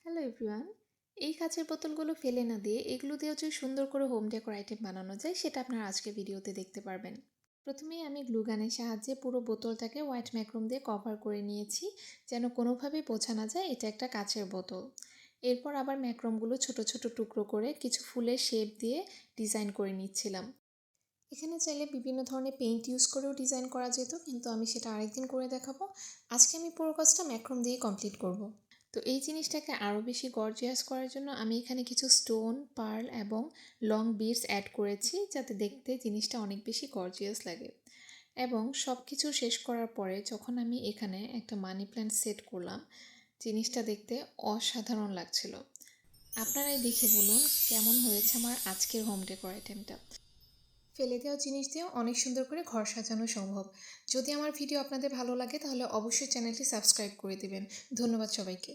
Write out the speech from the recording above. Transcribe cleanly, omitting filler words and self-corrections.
Hello everyone. এই কাঁচের বোতলগুলো ফেলে না দিয়ে এগুলো দিয়েও যে সুন্দর করে হোম ডেকোর আইটেম বানানো যায় সেটা আপনারা আজকের ভিডিওতে দেখতে পারবেন। প্রথমেই আমি গ্লু গানের সাহায্যে পুরো বোতলটাকে হোয়াইট ম্যাক্রোম দিয়ে কভার করে নিয়েছি, যেন কোনোভাবেই বোঝা না যায় এটা একটা কাঁচের বোতল। এরপর আবার ম্যাক্রোমগুলো ছোট ছোট টুকরো করে কিছু ফুলের শেপ দিয়ে ডিজাইন করে নিচ্ছিলাম। এখানে চাইলে বিভিন্ন ধরনের পেইন্ট ইউজ করেও ডিজাইন করা যেত, কিন্তু আমি সেটা আরেকদিন করে দেখাবো। আজকে আমি পুরো কাজটা ম্যাক্রোম দিয়েই কমপ্লিট করব। তো এই জিনিসটাকে আরও বেশি গর্জিয়াস করার জন্য আমি এখানে কিছু স্টোন, পার্ল এবং লং বিডস অ্যাড করেছি, যাতে দেখতে জিনিসটা অনেক বেশি গর্জিয়াস লাগে। এবং সব কিছু শেষ করার পরে যখন আমি এখানে একটা মানি প্ল্যান্ট সেট করলাম, জিনিসটা দেখতে অসাধারণ লাগছিল। আপনারাই দেখে বলুন কেমন হয়েছে আমার আজকের হোম ডেকোর আইটেমটা। ফেলে দেওয়া জিনিস দিয়েও অনেক সুন্দর করে ঘর সাজানো সম্ভব। যদি আমার ভিডিও আপনাদের ভালো লাগে তাহলে অবশ্যই চ্যানেলটি সাবস্ক্রাইব করে দিবেন। ধন্যবাদ সবাইকে।